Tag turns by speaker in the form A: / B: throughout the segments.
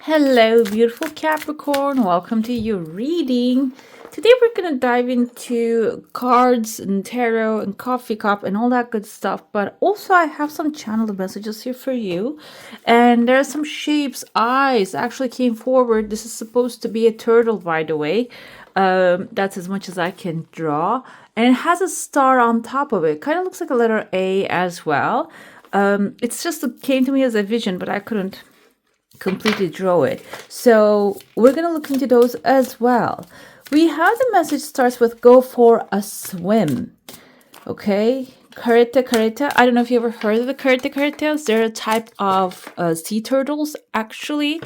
A: Hello, beautiful Capricorn. Welcome to your reading. Today we're going to dive into cards and tarot and coffee cup and all that good stuff. But also I have some channeled messages here for you. And there are some shapes, eyes actually came forward. This is supposed to be a turtle, by the way. That's as much as I can draw. And it has a star on top of it. Kind of looks like a letter A as well. It's just it came to me as a vision, but I couldn't completely draw it. So we're going to look into those as well. We have the message starts with go for a swim. Okay. Carita. I don't know if you ever heard of the caritas. They're a type of sea turtles, actually.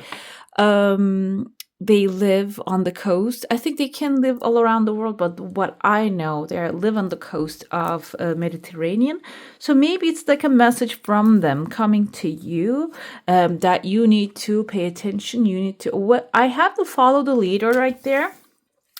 A: They live on the coast. I think they can live all around the world, but what I know, they live on the coast of Mediterranean. So maybe it's like a message from them coming to you that you need to pay attention. You need to, I have to follow the leader right there.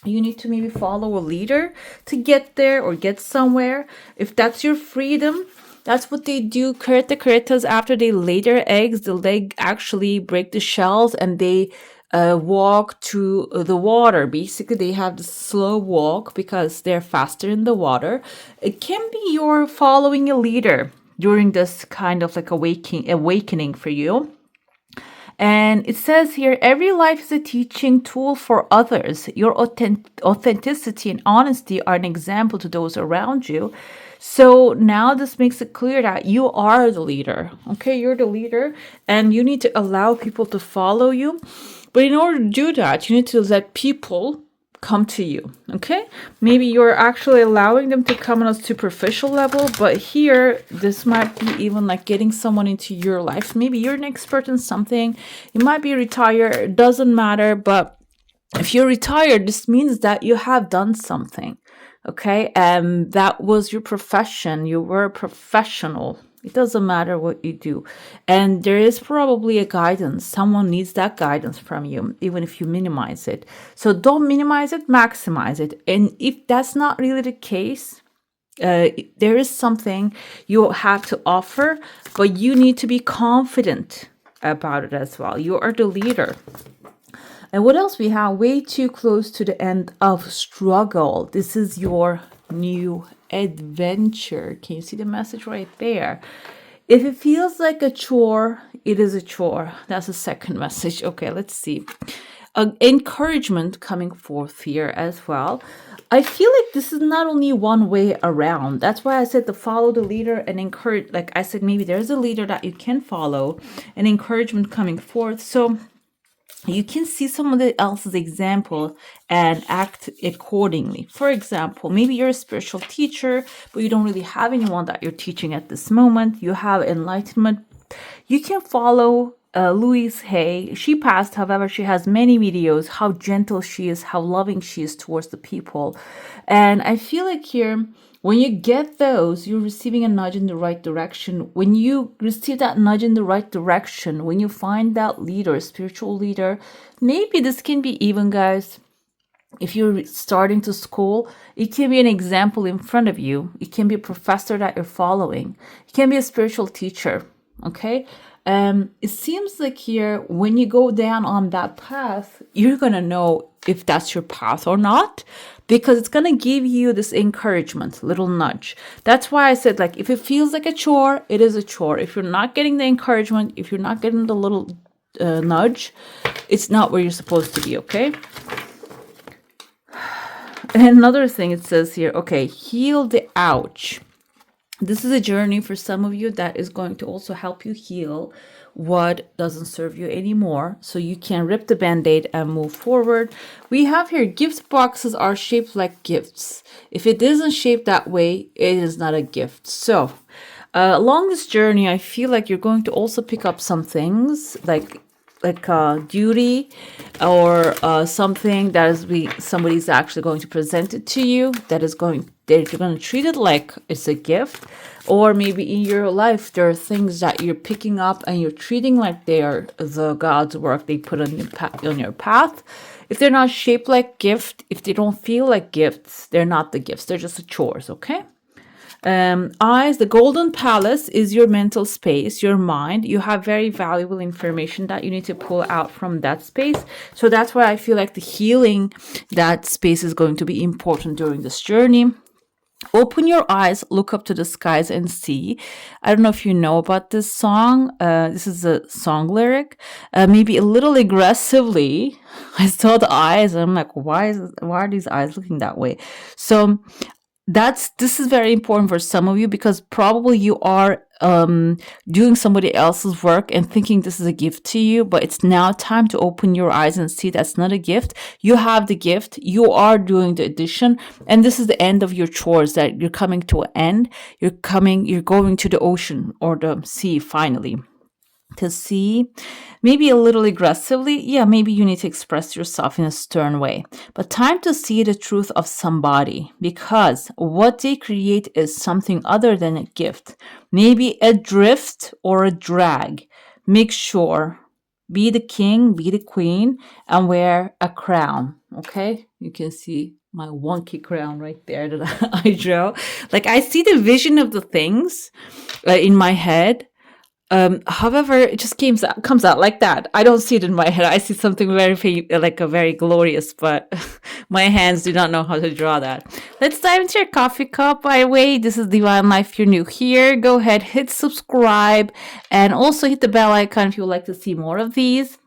A: You need to maybe follow a leader to get there or get somewhere. If that's your freedom, that's what they do. Caritas, after they lay their eggs, they actually break the shells and they walk to the water. Basically, they have the slow walk because they're faster in the water. It can be you're following a leader during this kind of like awakening for you. And it says here, every life is a teaching tool for others. Your authenticity and honesty are an example to those around you. So now this makes it clear that you are the leader. Okay, you're the leader and you need to allow people to follow you. But in order to do that, you need to let people come to you. Okay, maybe you're actually allowing them to come on a superficial level, but here this might be even like getting someone into your life. Maybe you're an expert in something, you might be retired, it doesn't matter, but if you're retired, this means that you have done something. Okay, and that was your profession, you were a professional. It doesn't matter what you do. And there is probably a guidance. Someone needs that guidance from you, even if you minimize it. So don't minimize it, maximize it. And if that's not really the case, there is something you have to offer, but you need to be confident about it as well. You are the leader. And what else we have? Way too close to the end of struggle. This is your new adventure. Can you see the message right there? If it feels like a chore, it is a chore. That's the second message. Okay, let's see. Encouragement coming forth here as well. I feel like this is not only one way around. That's why I said to follow the leader and encourage. Like I said, maybe there's a leader that you can follow, and encouragement coming forth. So you can see somebody else's example and act accordingly. For example, maybe you're a spiritual teacher, but you don't really have anyone that you're teaching at this moment. You have enlightenment. You can follow Louise Hay. She passed, however, she has many videos, how gentle she is, how loving she is towards the people. And I feel like here, when you get those, you're receiving a nudge in the right direction. When you receive that nudge in the right direction, when you find that leader, spiritual leader, maybe this can be even, guys, if you're starting to school, it can be an example in front of you. It can be a professor that you're following. It can be a spiritual teacher, okay? It seems like here, when you go down on that path, you're going to know if that's your path or not, because it's going to give you this encouragement, little nudge. That's why I said, like, if it feels like a chore, it is a chore. If you're not getting the encouragement, if you're not getting the little nudge, it's not where you're supposed to be, okay? And another thing it says here, okay, heal the ouch. This is a journey for some of you that is going to also help you heal what doesn't serve you anymore, so you can rip the band-aid and move forward. We have here, gift boxes are shaped like gifts. If it isn't shaped that way, it is not a gift. So along this journey, I feel like you're going to also pick up some things like duty or something that is somebody's actually going to present it to you, that you're going to treat it like it's a gift. Or maybe in your life there are things that you're picking up and you're treating like they are the God's work they put on your path. If they're not shaped like gift, if they don't feel like gifts, they're not the gifts, they're just the chores, okay? Eyes, the golden palace is your mental space, your mind. You have very valuable information that you need to pull out from that space. So that's why I feel like the healing, that space is going to be important during this journey. Open your eyes, look up to the skies and see. I don't know if you know about this song. This is a song lyric. Maybe a little aggressively. I saw the eyes and I'm like, why are these eyes looking that way? So this is very important for some of you, because probably you are doing somebody else's work and thinking this is a gift to you, but it's now time to open your eyes and see that's not a gift. You have the gift, you are doing the addition, and this is the end of your chores, that you're coming to an end. You're going to the ocean or the sea finally. To see, maybe a little aggressively. Yeah, maybe you need to express yourself in a stern way, but time to see the truth of somebody, because what they create is something other than a gift, maybe a drift or a drag. Make sure, be the king, be the queen, and wear a crown. Okay, you can see my wonky crown right there that I drew. Like, I see the vision of the things in my head. However, it just comes out like that. I don't see it in my head. I see something like a very glorious, but my hands do not know how to draw that. Let's dive into your coffee cup. By the way, this is Divine Life. If you're new here, go ahead, hit subscribe, and also hit the bell icon if you would like to see more of these.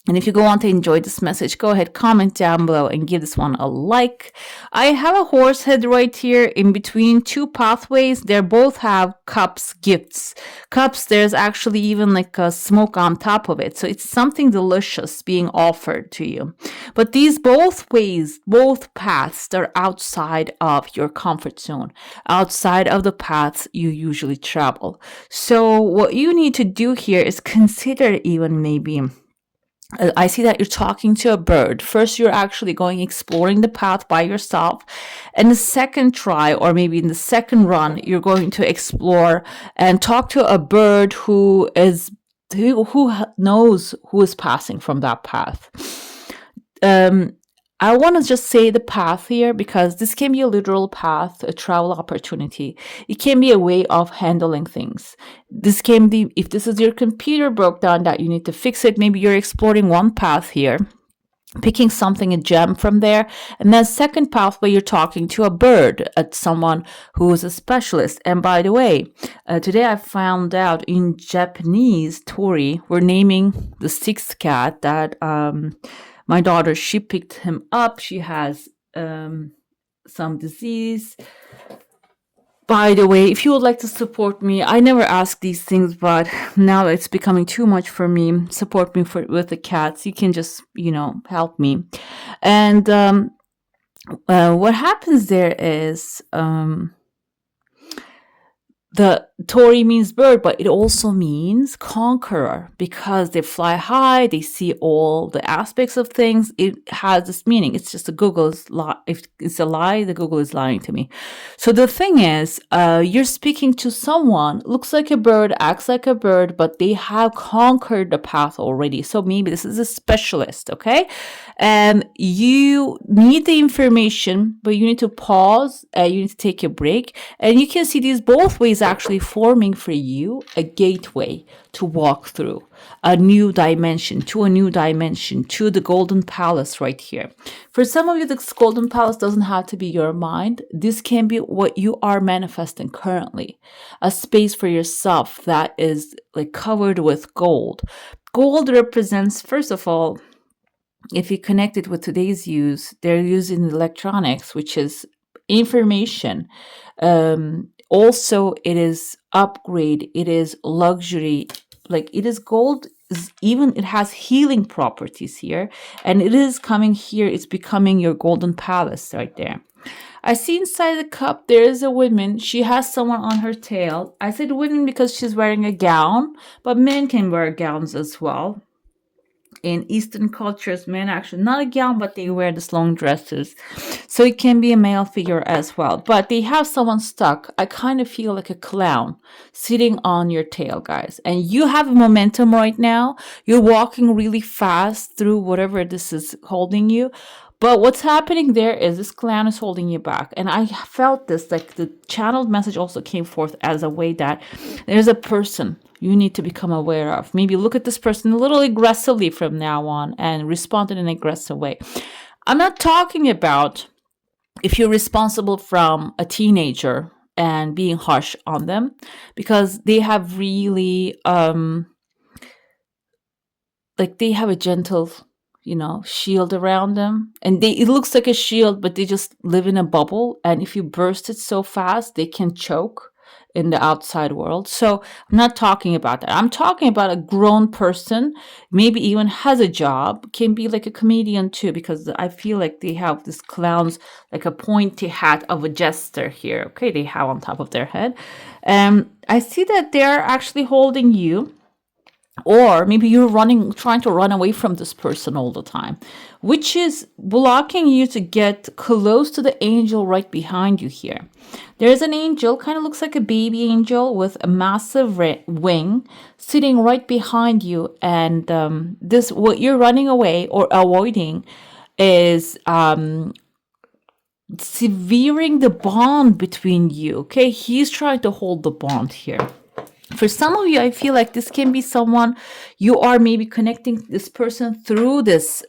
A: And if you go on to enjoy this message, go ahead, comment down below and give this one a like. I have a horse head right here in between two pathways. They both have cups, gifts. Cups, there's actually even like a smoke on top of it. So it's something delicious being offered to you. But these both ways, both paths, they're outside of your comfort zone, outside of the paths you usually travel. So what you need to do here is consider even maybe, I see that you're talking to a bird. First, you're actually going exploring the path by yourself. And the second try, or maybe in the second run, you're going to explore and talk to a bird who knows who is passing from that path. I want to just say the path here, because this can be a literal path, a travel opportunity. It can be a way of handling things. This can be, if this is your computer broke down that you need to fix it, maybe you're exploring one path here, picking something, a gem from there. And then second pathway, you're talking to a bird, someone who is a specialist. And by the way, today I found out in Japanese, Tori, we're naming the sixth cat that, my daughter, she picked him up. She has some disease. By the way, if you would like to support me, I never ask these things, but now it's becoming too much for me. Support me with the cats. You can just, help me. And what happens there is, the Tori means bird, but it also means conqueror, because they fly high, they see all the aspects of things. It has this meaning. It's just Google's lie. If it's a lie, the Google is lying to me. So the thing is, you're speaking to someone, looks like a bird, acts like a bird, but they have conquered the path already. So maybe this is a specialist, okay? And you need the information, but you need to pause, you need to take a break, and you can see these both ways actually forming for you a gateway to walk through a new dimension, to the golden palace right here. For some of you, this golden palace doesn't have to be your mind. This can be what you are manifesting currently, a space for yourself that is like covered with gold. Gold represents, first of all, if you connect it with today's use, they're using electronics, which is information. Also, it is upgrade, it is luxury, like it is gold. It has healing properties here, and it is coming here. It's becoming your golden palace right there. I see inside the cup there is a woman. She has someone on her tail. I said women because she's wearing a gown, but men can wear gowns as well. In Eastern cultures, men actually not a gown, but they wear these long dresses. So it can be a male figure as well. But they have someone stuck. I kind of feel like a clown sitting on your tail, guys. And you have momentum right now. You're walking really fast through whatever this is holding you. But what's happening there is this clown is holding you back. And I felt this, like the channeled message also came forth as a way that there's a person you need to become aware of. Maybe look at this person a little aggressively from now on and respond in an aggressive way. I'm not talking about if you're responsible from a teenager and being harsh on them, because they have really like they have a gentle, shield around them, and it looks like a shield, but they just live in a bubble, and if you burst it so fast they can choke in the outside world. So I'm not talking about that. I'm talking about a grown person, maybe even has a job, can be like a comedian too, because I feel like they have this clowns, like a pointy hat of a jester here, okay, they have on top of their head. I see that they're actually holding you, or maybe you're trying to run away from this person all the time, which is blocking you to get close to the angel right behind you here. There's an angel, kind of looks like a baby angel with a massive wing sitting right behind you. And this, what you're running away or avoiding is severing the bond between you. Okay, he's trying to hold the bond here. For some of you, I feel like this can be someone you are maybe connecting this person through this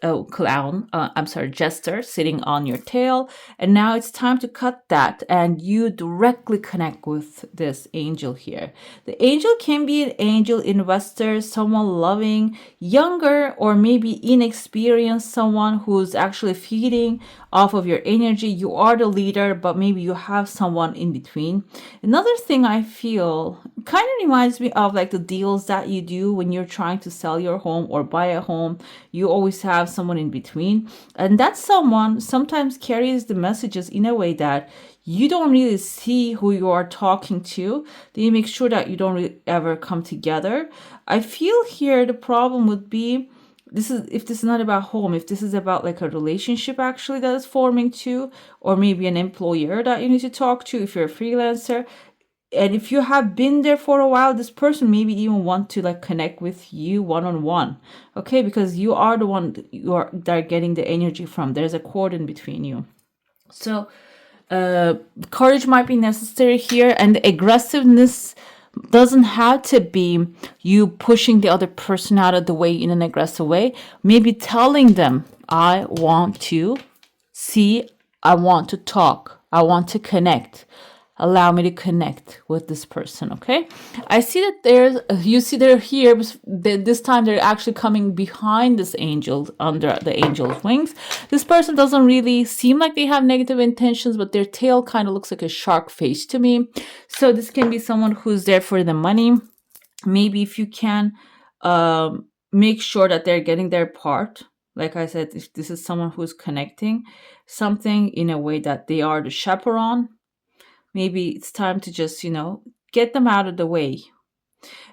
A: jester sitting on your tail. And now it's time to cut that and you directly connect with this angel here. The angel can be an angel investor, someone loving, younger, or maybe inexperienced, someone who's actually feeding off of your energy. You are the leader, but maybe you have someone in between. Another thing I feel kind of reminds me of like the deals that you do when you're trying to sell your home or buy a home. You always have someone in between, and that someone sometimes carries the messages in a way that you don't really see who you are talking to. They make sure that you don't really ever come together. I feel here the problem would be, if this is not about home, if this is about like a relationship actually that is forming too, or maybe an employer that you need to talk to if you're a freelancer. And if you have been there for a while, this person maybe even want to like connect with you one-on-one, okay? Because you are the one that are getting the energy from. There's a cord in between you. So courage might be necessary here, and the aggressiveness doesn't have to be you pushing the other person out of the way in an aggressive way. Maybe telling them, I want to see, I want to talk, I want to connect. Allow me to connect with this person, okay? I see that they're here, but this time they're actually coming behind this angel, under the angel's wings. This person doesn't really seem like they have negative intentions, but their tail kind of looks like a shark face to me. So this can be someone who's there for the money. Maybe if you can make sure that they're getting their part. Like I said, if this is someone who's connecting something in a way that they are the chaperone, maybe it's time to just, get them out of the way.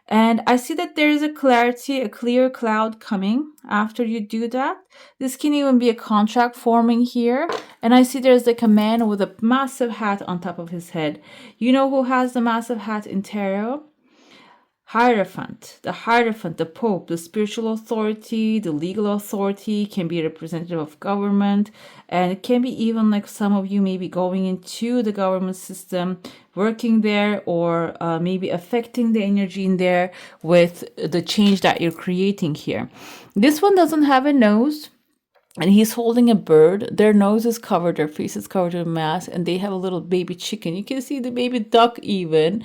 A: And I see that there is a clear cloud coming after you do that. This can even be a contract forming here. And I see there's like a man with a massive hat on top of his head. You know who has the massive hat in tarot? Hierophant, the Pope, the spiritual authority, the legal authority, can be a representative of government, and it can be even like some of you maybe going into the government system, working there, or maybe affecting the energy in there with the change that you're creating here. This one doesn't have a nose, and he's holding a bird. Their nose is covered, their face is covered in a mask, and they have a little baby chicken. You can see the baby duck even.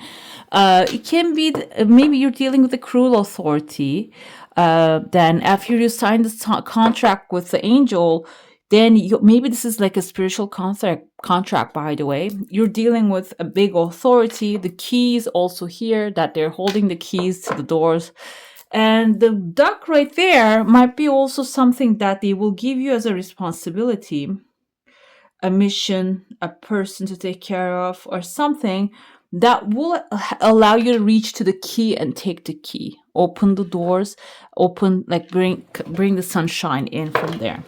A: It can be, maybe you're dealing with a cruel authority. Then after you sign this contract with the angel, then maybe this is like a spiritual contract, by the way. You're dealing with a big authority. The keys also here, that they're holding the keys to the doors. And the duck right there might be also something that they will give you as a responsibility, a mission, a person to take care of, or something that will allow you to reach to the key and take the key. Open the doors, bring the sunshine in from there.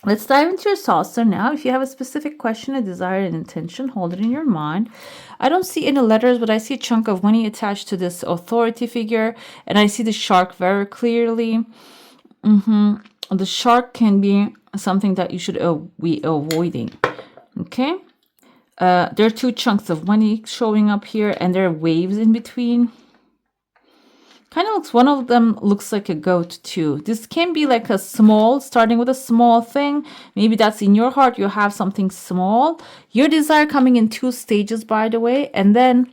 A: Let's dive into your saucer now. If you have a specific question, a desire, an intention, hold it in your mind. I don't see any letters, but I see a chunk of money attached to this authority figure, and I see the shark very clearly. The shark can be something that you should be avoiding. Okay. There are two chunks of money showing up here, and there are waves in between. Kind of looks, one of them looks like a goat too. This can be like a small, starting with a small thing. Maybe that's in your heart. You have something small. Your desire coming in two stages, by the way. And then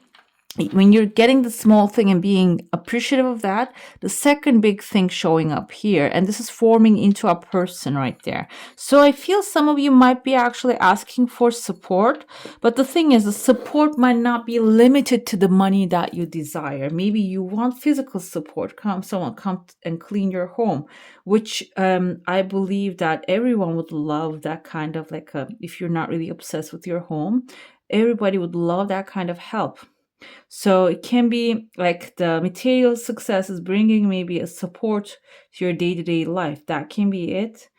A: when you're getting the small thing and being appreciative of that, the second big thing showing up here, and this is forming into a person right there. So I feel some of you might be actually asking for support, but the thing is, the support might not be limited to the money that you desire. Maybe you want physical support. Someone come and clean your home, which I believe that everyone would love that kind of like if you're not really obsessed with your home, everybody would love that kind of help. So it can be like the material success is bringing maybe a support to your day-to-day life. That can be it.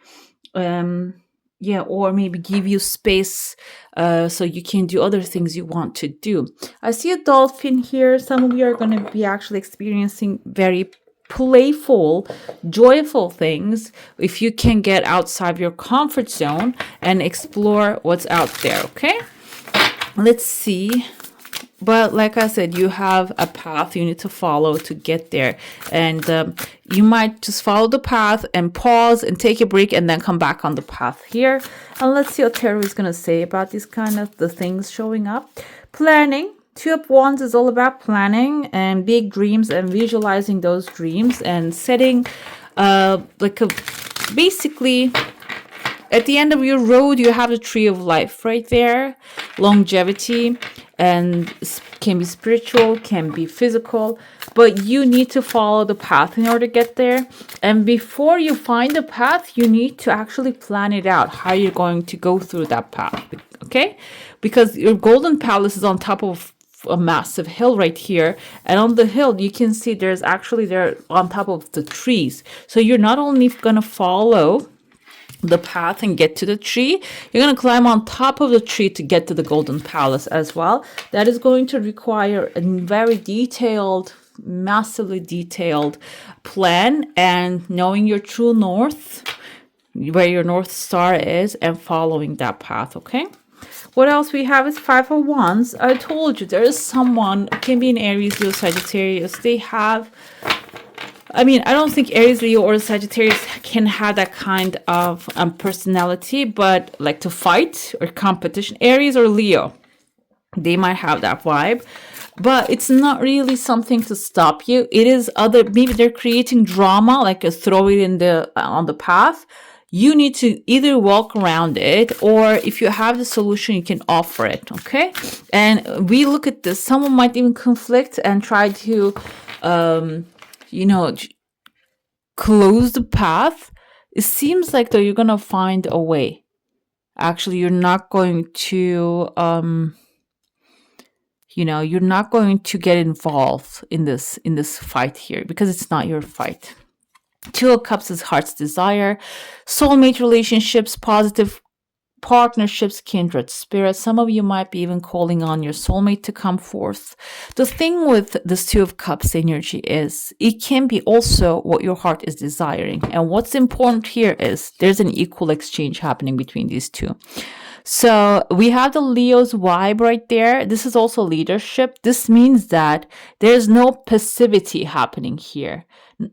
A: Yeah, or maybe give you space so you can do other things you want to do. I see a dolphin here. Some of you are going to be actually experiencing very playful, joyful things if you can get outside your comfort zone and explore what's out there. Okay, let's see. But like I said, you have a path you need to follow to get there. And you might just follow the path and pause and take a break and then come back on the path here. And let's see what tarot is going to say about these kind of the things showing up. Planning. Two of Wands is all about planning and big dreams and visualizing those dreams and setting basically at the end of your road, you have the tree of life right there. Longevity, and can be spiritual, can be physical, but you need to follow the path in order to get there. And before you find the path, you need to actually plan it out, how you're going to go through that path, okay? Because your golden palace is on top of a massive hill right here, and on the hill you can see there on top of the trees. So you're not only going to follow the path and get to the tree, you're going to climb on top of the tree to get to the golden palace as well. That is going to require a very detailed, massively detailed plan and knowing your true north, where your north star is, and following that path. Okay, what else we have is Five of Wands. I told you there is someone, can be an Aries, Leo, Sagittarius. They have, I don't think Aries, Leo, or Sagittarius can have that kind of personality, but like to fight or competition. Aries or Leo, they might have that vibe, but it's not really something to stop you. It is maybe they're creating drama, like throw it in on the path. You need to either walk around it, or if you have the solution, you can offer it. Okay, and we look at this. Someone might even conflict and try to close the path. It seems like though you're gonna find a way. Actually, you're not going to you're not going to get involved in this fight here, because it's not your fight. Two of Cups is heart's desire, soulmate relationships, positive partnerships, kindred spirits. Some of you might be even calling on your soulmate to come forth. The thing with this Two of Cups energy is it can be also what your heart is desiring. And what's important here is there's an equal exchange happening between these two. So we have the Leo's vibe right there. This is also leadership. This means that there's no passivity happening here.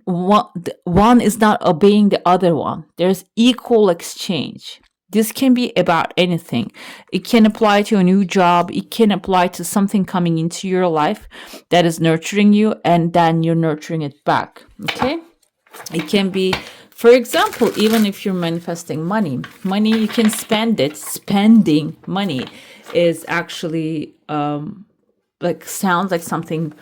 A: One is not obeying the other one. There's equal exchange. This can be about anything. It can apply to a new job. It can apply to something coming into your life that is nurturing you, and then you're nurturing it back. Okay? It can be, for example, even if you're manifesting money, you can spend it. Spending money is actually sounds like something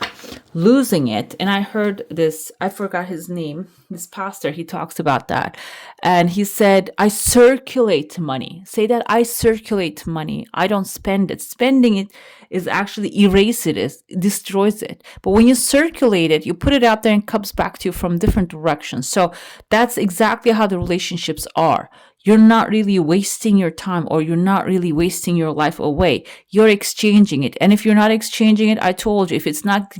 A: losing it. And I heard this, I forgot his name, this pastor, he talks about that. And he said, I circulate money. Say that I circulate money. I don't spend it. Spending it is actually it destroys it. But when you circulate it, you put it out there and it comes back to you from different directions. So that's exactly how the relationships are. You're not really wasting your time, or you're not really wasting your life away. You're exchanging it. And if you're not exchanging it, I told you, if it's not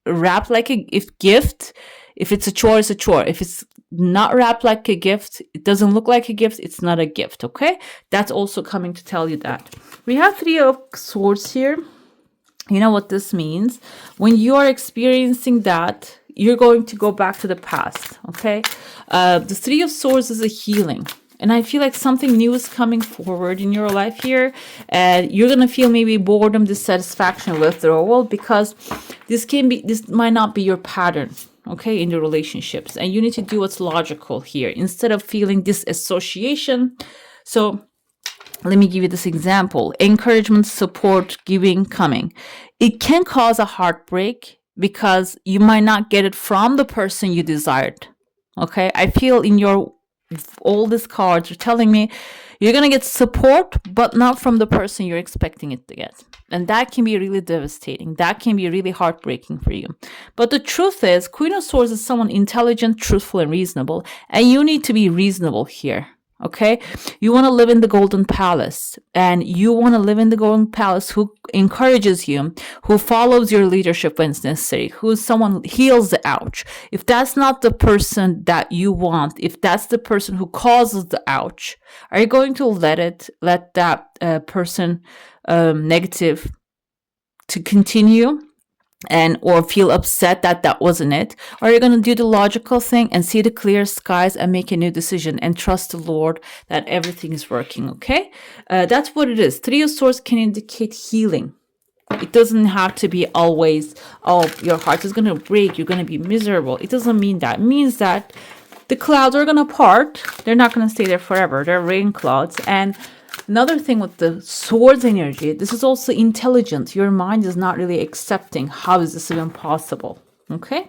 A: wrapped like a gift, If it's a chore, it's a chore. If it's not wrapped like a gift, it doesn't look like a gift, it's not a gift, okay? That's also coming to tell you that. We have Three of Swords here. You know what this means? When you are experiencing that, you're going to go back to the past, okay? The Three of Swords is a healing. And I feel like something new is coming forward in your life here. And you're going to feel maybe boredom, dissatisfaction, withdrawal, because this might not be your pattern, okay, in the relationships. And you need to do what's logical here instead of feeling disassociation. So let me give you this example. Encouragement, support, giving, coming. It can cause a heartbreak because you might not get it from the person you desired. Okay, I feel in your all these cards are telling me you're going to get support, but not from the person you're expecting it to get. And that can be really devastating. That can be really heartbreaking for you. But the truth is, Queen of Swords is someone intelligent, truthful, and reasonable. And you need to be reasonable here. Okay, you want to live in the golden palace, and you want to live in the golden palace who encourages you, who follows your leadership when it's necessary, who's someone heals the ouch. If that's not the person that you want, if that's the person who causes the ouch, are you going to let that person negative to continue? And or feel upset that wasn't it? Or are you going to do the logical thing and see the clear skies and make a new decision and trust the Lord that everything is working, okay? That's what it is. Three of Swords can indicate healing. It doesn't have to be always, oh, your heart is going to break, you're going to be miserable. It doesn't mean that. It means that the clouds are going to part. They're not going to stay there forever. They're rain clouds. And another thing with the Swords energy, this is also intelligent. Your mind is not really accepting how is this even possible. Okay?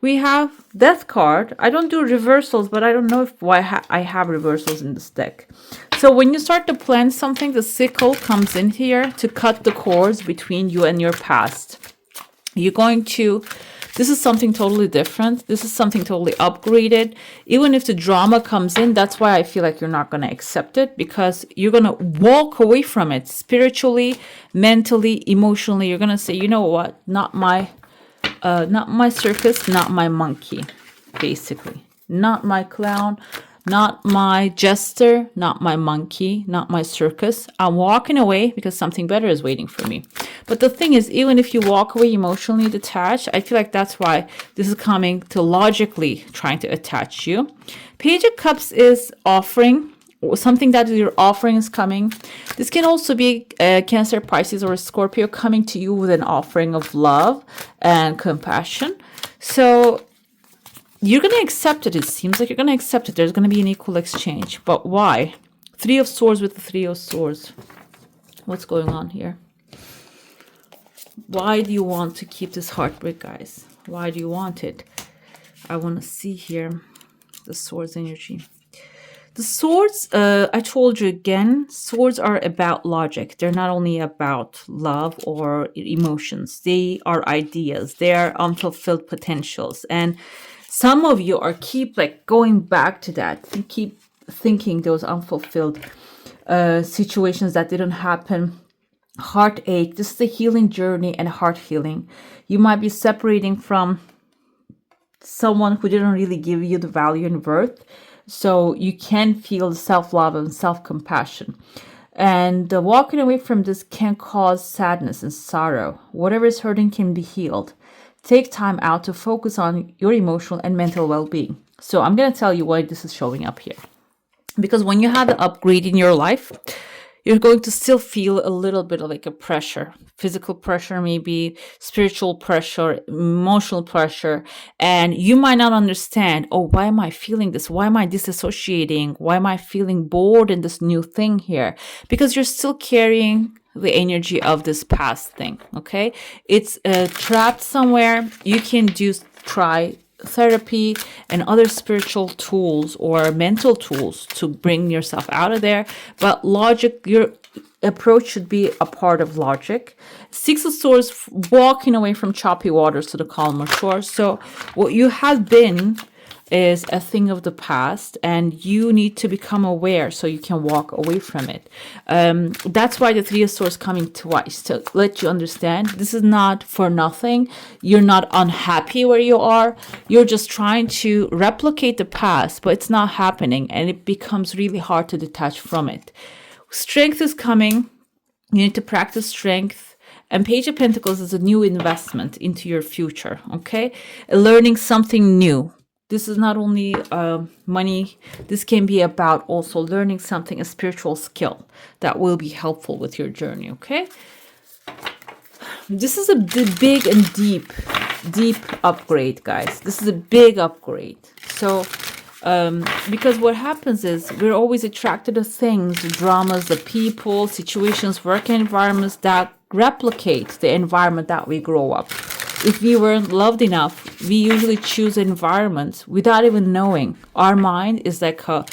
A: We have Death card. I don't do reversals, but I don't know why I have reversals in this deck. So when you start to plan something, the sickle comes in here to cut the cords between you and your past. You're going to... This is something totally different. This is something totally upgraded. Even if the drama comes in, that's why I feel like you're not going to accept it, because you're going to walk away from it spiritually, mentally, emotionally. You're going to say, you know what? Not my circus, not my monkey, basically. Not my clown, not my jester, not my monkey, not my circus. I'm walking away because something better is waiting for me. But the thing is, even if you walk away emotionally detached, I feel like that's why this is coming to logically trying to attach you. Page of Cups is offering, something that your offering is coming. This can also be Cancer, Pisces, or a Scorpio coming to you with an offering of love and compassion. So you're going to accept it. It seems like you're going to accept it. There's going to be an equal exchange. But why? Three of Swords with the Three of Swords. What's going on here? Why do you want to keep this heartbreak, guys? Why do you want it? I want to see here the Swords energy. The Swords, I told you again, Swords are about logic. They're not only about love or emotions. They are ideas. They are unfulfilled potentials. And some of you are keep like going back to that. You keep thinking those unfulfilled situations that didn't happen. Heartache. This is the healing journey and heart healing. You might be separating from someone who didn't really give you the value and worth. So you can feel self-love and self-compassion. And walking away from this can cause sadness and sorrow. Whatever is hurting can be healed. Take time out to focus on your emotional and mental well-being. So I'm going to tell you why this is showing up here. Because when you have the upgrade in your life, you're going to still feel a little bit of like a pressure, physical pressure, maybe spiritual pressure, emotional pressure. And you might not understand, oh, why am I feeling this? Why am I disassociating? Why am I feeling bored in this new thing here? Because you're still carrying the energy of this past thing, okay? It's trapped somewhere. You can try therapy and other spiritual tools or mental tools to bring yourself out of there. But logic, your approach should be a part of logic. Six of Swords, walking away from choppy waters to the calmer shore. So what you have been is a thing of the past, and you need to become aware so you can walk away from it. That's why the Three of Swords coming twice, to let you understand this is not for nothing. You're not unhappy where you are. You're just trying to replicate the past, but it's not happening, and it becomes really hard to detach from it. Strength is coming. You need to practice strength. And Page of Pentacles is a new investment into your future, okay? Learning something new. This is not only money. This can be about also learning something, a spiritual skill that will be helpful with your journey, okay? This is a big and deep upgrade, guys. This is a big upgrade. So, because what happens is we're always attracted to things, dramas, the people, situations, work environments that replicate the environment that we grow up. If we weren't loved enough, we usually choose environments without even knowing. Our mind is like a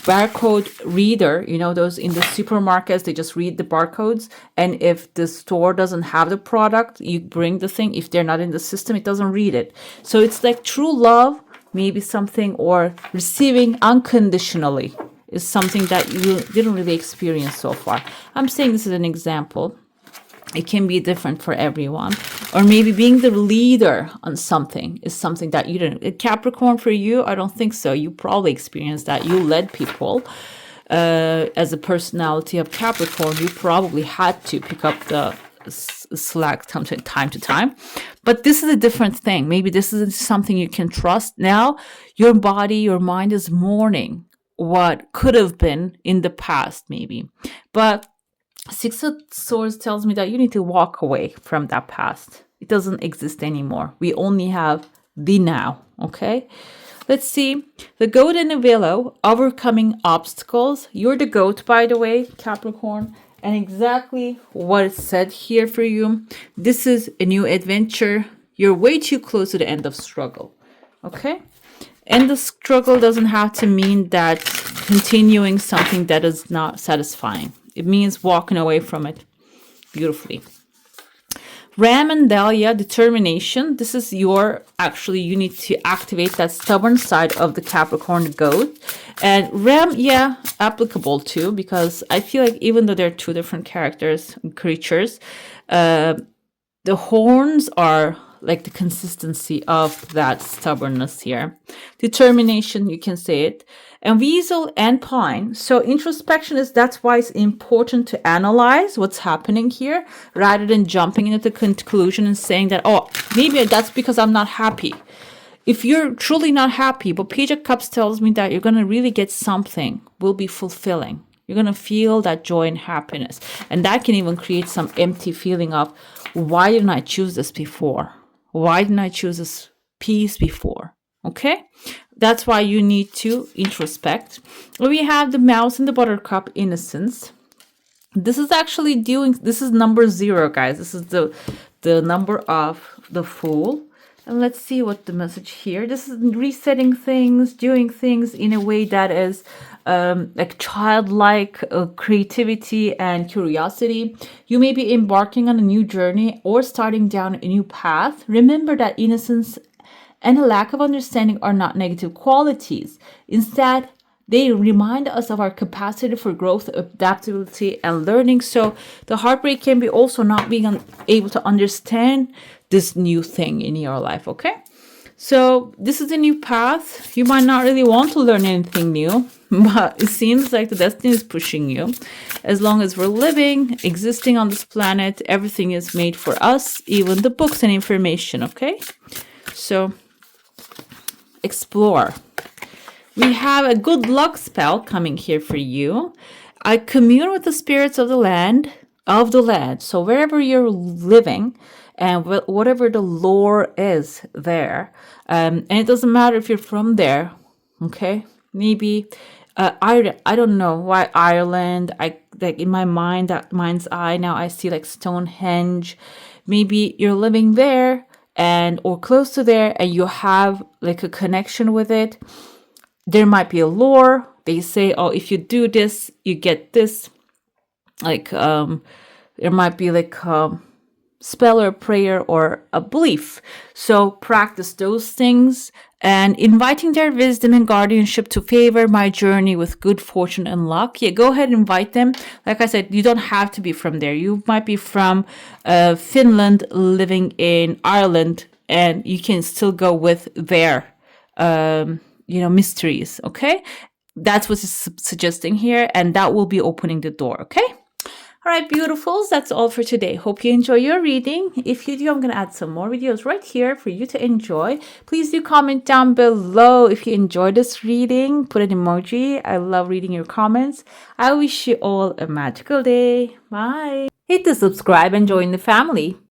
A: barcode reader, you know, those in the supermarkets, they just read the barcodes. And if the store doesn't have the product, you bring the thing. If they're not in the system, it doesn't read it. So it's like true love, maybe something, or receiving unconditionally is something that you didn't really experience so far. I'm saying this is an example. It can be different for everyone. Or maybe being the leader on something is something that you didn't. Capricorn, for you, I don't think so. You probably experienced that. You led people. As a personality of Capricorn, you probably had to pick up the slack time to time. But this is a different thing. Maybe this is something you can trust. Now, your body, your mind is mourning what could have been in the past, maybe. But Six of Swords tells me that you need to walk away from that past. It doesn't exist anymore. We only have the now, okay? Let's see. The goat and the willow, overcoming obstacles. You're the goat, by the way, Capricorn. And exactly what it said here for you. This is a new adventure. You're way too close to the end of struggle, okay? End of struggle doesn't have to mean that continuing something that is not satisfying. It means walking away from it beautifully. Ram and Dahlia, determination. This is your, actually, you need to activate that stubborn side of the Capricorn goat. And Ram, yeah, applicable too, because I feel like even though they're two different characters, creatures, the horns are like the consistency of that stubbornness here. Determination, you can say it. And weasel and pine. So introspection is, that's why it's important to analyze what's happening here rather than jumping into the conclusion and saying that, oh, maybe that's because I'm not happy. If you're truly not happy, but Page of Cups tells me that you're going to really get something will be fulfilling. You're going to feel that joy and happiness. And that can even create some empty feeling of, why didn't I choose this before? Why didn't I choose this peace before? Okay? That's why you need to introspect. We have the mouse and the buttercup, innocence. This is actually this is number 0, guys. This is the number of the Fool. And let's see what the message here. This is resetting things, doing things in a way that is like childlike creativity and curiosity. You may be embarking on a new journey or starting down a new path. Remember that innocence and a lack of understanding are not negative qualities. Instead, they remind us of our capacity for growth, adaptability, and learning. So the heartbreak can be also not being able to understand this new thing in your life, okay? So this is a new path. You might not really want to learn anything new, but it seems like the destiny is pushing you. As long as we're living, existing on this planet, everything is made for us, even the books and information, okay? So explore. We have a good luck spell coming here for you. I commune with the spirits of the land, So wherever you're living and whatever the lore is there, and it doesn't matter if you're from there, okay? Maybe I don't know why Ireland. I like in my mind's eye now I see like Stonehenge. Maybe you're living there and or close to there, and you have like a connection with it. There might be a lore. They say, oh, if you do this, you get this. Like there might be like spell or prayer or a belief. So practice those things and inviting their wisdom and guardianship to favor my journey with good fortune and luck. Yeah, go ahead and invite them. Like I said, you don't have to be from there. You might be from Finland, living in Ireland, and you can still go with their mysteries. Okay, that's what it's suggesting here, and that will be opening the door. Okay. All right, beautifuls, that's all for today. Hope you enjoy your reading. If you do, I'm going to add some more videos right here for you to enjoy. Please do comment down below if you enjoyed this reading. Put an emoji. I love reading your comments. I wish you all a magical day. Bye. Hit the subscribe and join the family.